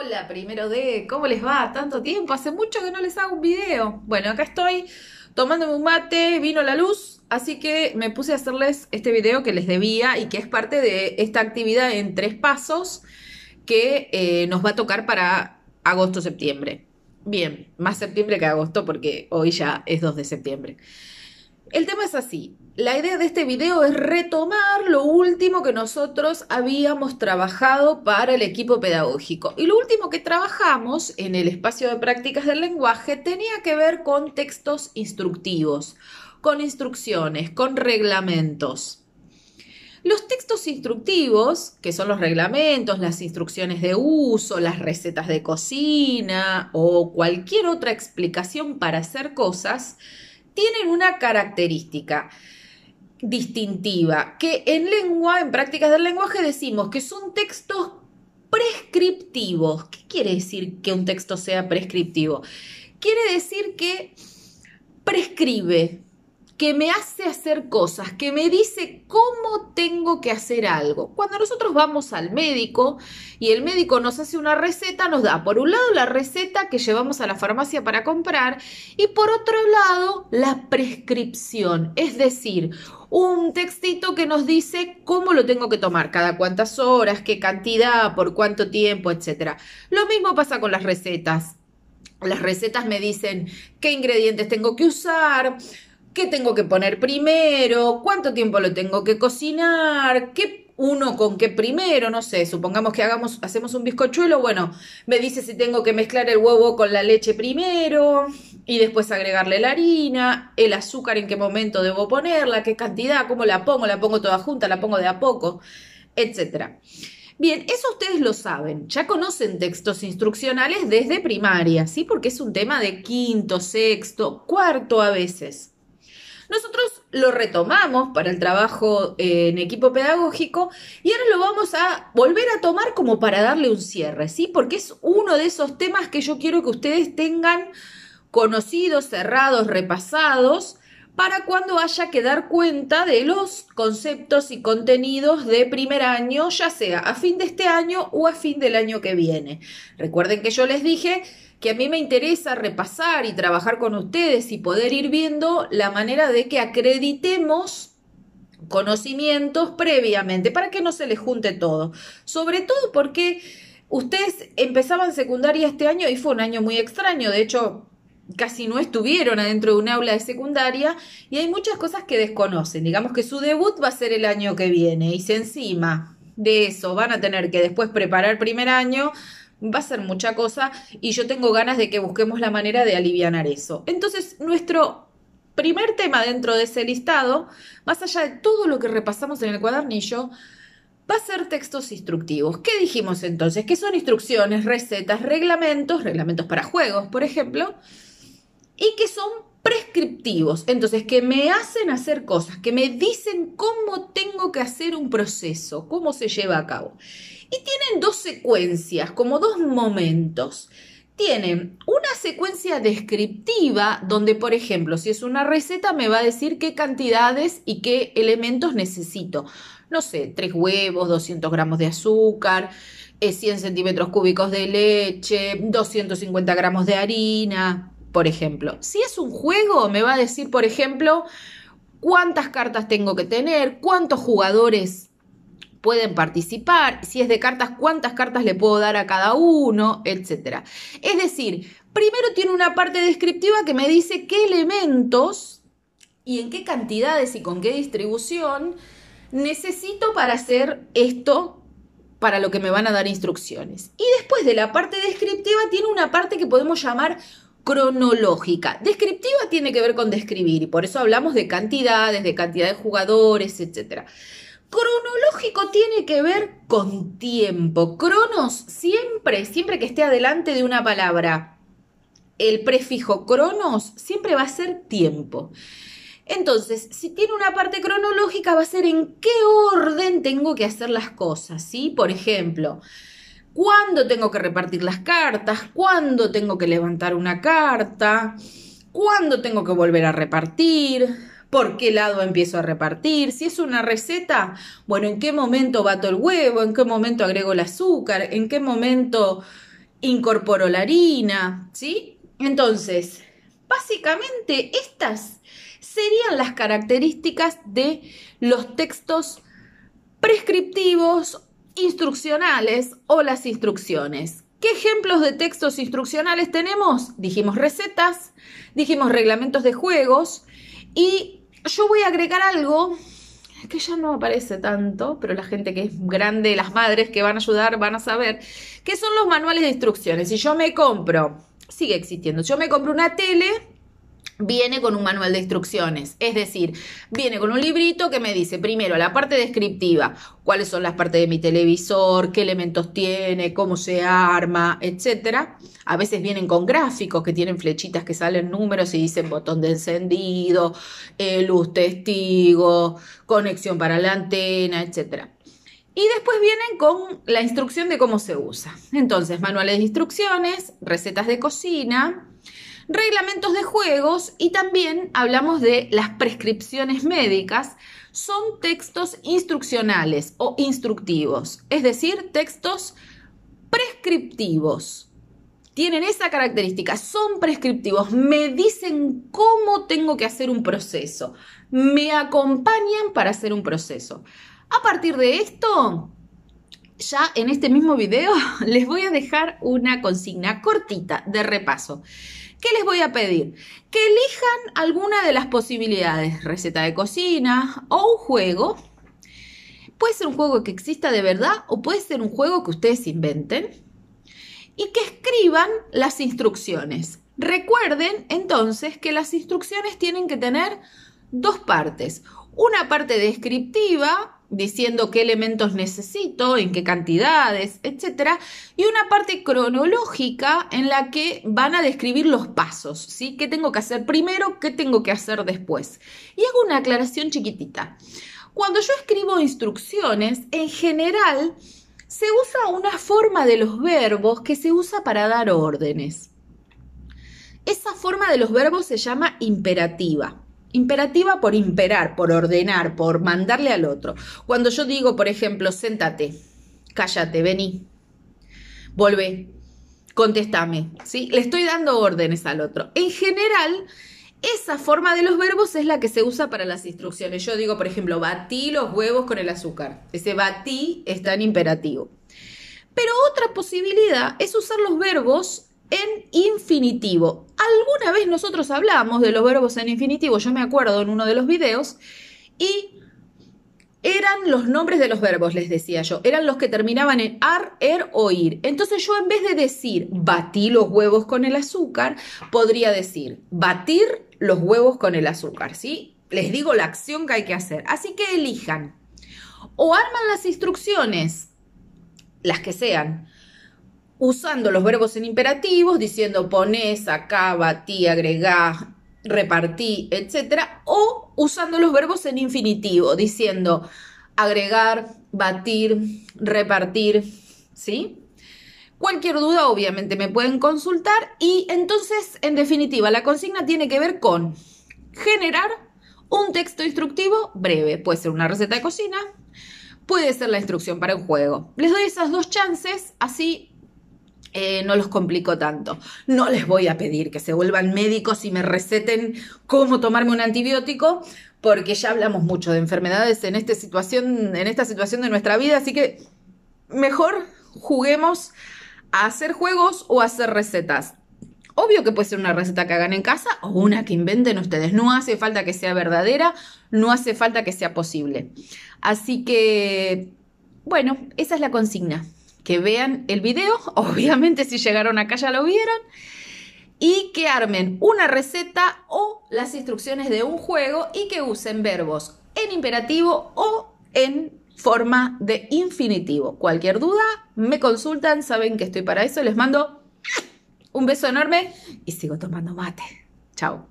Hola, primero de, ¿cómo les va? Tanto tiempo, hace mucho que no les hago un video. Bueno, acá estoy tomándome un mate, vino la luz, así que me puse a hacerles este video que les debía y que es parte de esta actividad en 3 pasos que nos va a tocar para agosto-septiembre. Bien, más septiembre que agosto porque hoy ya es 2 de septiembre. El tema es así. La idea de este video es retomar lo último que nosotros habíamos trabajado para el equipo pedagógico. Y lo último que trabajamos en el espacio de prácticas del lenguaje tenía que ver con textos instructivos, con instrucciones, con reglamentos. Los textos instructivos, que son los reglamentos, las instrucciones de uso, las recetas de cocina o cualquier otra explicación para hacer cosas, tienen una característica distintiva, que en lengua, en prácticas del lenguaje, decimos que son textos prescriptivos. ¿Qué quiere decir que un texto sea prescriptivo? Quiere decir que prescribe, que me hace hacer cosas, que me dice cómo tengo que hacer algo. Cuando nosotros vamos al médico y el médico nos hace una receta, nos da por un lado la receta que llevamos a la farmacia para comprar y por otro lado la prescripción, es decir, un textito que nos dice cómo lo tengo que tomar, cada cuántas horas, qué cantidad, por cuánto tiempo, etc. Lo mismo pasa con las recetas. Las recetas me dicen qué ingredientes tengo que usar, qué tengo que poner primero, cuánto tiempo lo tengo que cocinar, qué uno con qué primero, no sé, supongamos que hacemos un bizcochuelo, bueno, me dice si tengo que mezclar el huevo con la leche primero y después agregarle la harina, el azúcar en qué momento debo ponerla, qué cantidad, cómo la pongo toda junta, la pongo de a poco, etcétera. Bien, eso ustedes lo saben, ya conocen textos instruccionales desde primaria, ¿sí? Porque es un tema de quinto, sexto, cuarto a veces. Nosotros lo retomamos para el trabajo en equipo pedagógico y ahora lo vamos a volver a tomar como para darle un cierre, ¿sí? Porque es uno de esos temas que yo quiero que ustedes tengan conocidos, cerrados, repasados, para cuando haya que dar cuenta de los conceptos y contenidos de primer año, ya sea a fin de este año o a fin del año que viene. Recuerden que yo les dije que a mí me interesa repasar y trabajar con ustedes y poder ir viendo la manera de que acreditemos conocimientos previamente para que no se les junte todo. Sobre todo porque ustedes empezaban secundaria este año y fue un año muy extraño. De hecho, casi no estuvieron adentro de un aula de secundaria y hay muchas cosas que desconocen. Digamos que su debut va a ser el año que viene y si encima de eso van a tener que después preparar primer año, va a ser mucha cosa y yo tengo ganas de que busquemos la manera de alivianar eso. Entonces, nuestro primer tema dentro de ese listado, más allá de todo lo que repasamos en el cuadernillo, va a ser textos instructivos. ¿Qué dijimos entonces? Que son instrucciones, recetas, reglamentos para juegos, por ejemplo, y que son prescriptivos, entonces que me hacen hacer cosas, que me dicen cómo tengo que hacer un proceso, cómo se lleva a cabo. Y tienen dos secuencias, como dos momentos. Tienen una secuencia descriptiva donde, por ejemplo, si es una receta me va a decir qué cantidades y qué elementos necesito. No sé, 3 huevos, 200 gramos de azúcar, 100 centímetros cúbicos de leche, 250 gramos de harina, por ejemplo. Si es un juego, me va a decir, por ejemplo, cuántas cartas tengo que tener, cuántos jugadores pueden participar, si es de cartas, cuántas cartas le puedo dar a cada uno, etc. Es decir, primero tiene una parte descriptiva que me dice qué elementos y en qué cantidades y con qué distribución necesito para hacer esto, para lo que me van a dar instrucciones. Y después de la parte descriptiva tiene una parte que podemos llamar cronológica. Descriptiva tiene que ver con describir y por eso hablamos de cantidades, de cantidad de jugadores, etc. Cronológico tiene que ver con tiempo. Cronos siempre que esté adelante de una palabra, el prefijo cronos siempre va a ser tiempo. Entonces, si tiene una parte cronológica, va a ser en qué orden tengo que hacer las cosas, ¿sí? Por ejemplo, ¿cuándo tengo que repartir las cartas? ¿Cuándo tengo que levantar una carta? ¿Cuándo tengo que volver a repartir? ¿Por qué lado empiezo a repartir? Si es una receta, bueno, ¿en qué momento bato el huevo? ¿En qué momento agrego el azúcar? ¿En qué momento incorporo la harina, ¿sí? Entonces, básicamente estas serían las características de los textos prescriptivos, instruccionales o las instrucciones. ¿Qué ejemplos de textos instruccionales tenemos? Dijimos recetas, dijimos reglamentos de juegos y yo voy a agregar algo que ya no aparece tanto, pero la gente que es grande, las madres que van a ayudar van a saber, que son los manuales de instrucciones. Si yo me compro, sigue existiendo, si yo me compro una tele, viene con un manual de instrucciones, es decir, viene con un librito que me dice primero la parte descriptiva, cuáles son las partes de mi televisor, qué elementos tiene, cómo se arma, etcétera. A veces vienen con gráficos que tienen flechitas que salen números y dicen botón de encendido, luz testigo, conexión para la antena, etcétera. Y después vienen con la instrucción de cómo se usa. Entonces, manuales de instrucciones, recetas de cocina, reglamentos de juegos y también hablamos de las prescripciones médicas. Son textos instruccionales o instructivos, es decir, textos prescriptivos. Tienen esa característica, son prescriptivos, me dicen cómo tengo que hacer un proceso, me acompañan para hacer un proceso. A partir de esto, ya en este mismo video les voy a dejar una consigna cortita de repaso. ¿Qué les voy a pedir? Que elijan alguna de las posibilidades, receta de cocina o un juego. Puede ser un juego que exista de verdad o puede ser un juego que ustedes inventen. Y que escriban las instrucciones. Recuerden entonces que las instrucciones tienen que tener dos partes. Una parte descriptiva, diciendo qué elementos necesito, en qué cantidades, etc. Y una parte cronológica en la que van a describir los pasos, ¿sí? ¿Qué tengo que hacer primero? ¿Qué tengo que hacer después? Y hago una aclaración chiquitita. Cuando yo escribo instrucciones, en general se usa una forma de los verbos que se usa para dar órdenes. Esa forma de los verbos se llama imperativa. Imperativa por imperar, por ordenar, por mandarle al otro. Cuando yo digo, por ejemplo, séntate, cállate, vení, volvé, contéstame, ¿sí? Le estoy dando órdenes al otro. En general, esa forma de los verbos es la que se usa para las instrucciones. Yo digo, por ejemplo, batí los huevos con el azúcar. Ese batí está en imperativo. Pero otra posibilidad es usar los verbos en infinitivo. Alguna vez nosotros hablamos de los verbos en infinitivo, yo me acuerdo en uno de los videos, y eran los nombres de los verbos, les decía yo, eran los que terminaban en ar, er o ir. Entonces yo en vez de decir batí los huevos con el azúcar, podría decir batir los huevos con el azúcar, ¿sí? Les digo la acción que hay que hacer. Así que elijan. O arman las instrucciones, las que sean, usando los verbos en imperativos, diciendo poné, sacá, batí, agregá, repartí, etc. O usando los verbos en infinitivo, diciendo agregar, batir, repartir, ¿sí? Cualquier duda, obviamente, me pueden consultar. Y entonces, en definitiva, la consigna tiene que ver con generar un texto instructivo breve. Puede ser una receta de cocina, puede ser la instrucción para un juego. Les doy esas dos chances, así no los complico tanto. No les voy a pedir que se vuelvan médicos y me receten cómo tomarme un antibiótico, porque ya hablamos mucho de enfermedades en esta situación de nuestra vida, así que mejor juguemos a hacer juegos o a hacer recetas. Obvio que puede ser una receta que hagan en casa o una que inventen ustedes. No hace falta que sea verdadera, no hace falta que sea posible. Así que, bueno, esa es la consigna. Que vean el video, obviamente si llegaron acá ya lo vieron, y que armen una receta o las instrucciones de un juego y que usen verbos en imperativo o en forma de infinitivo. Cualquier duda, me consultan, saben que estoy para eso. Les mando un beso enorme y sigo tomando mate. Chao.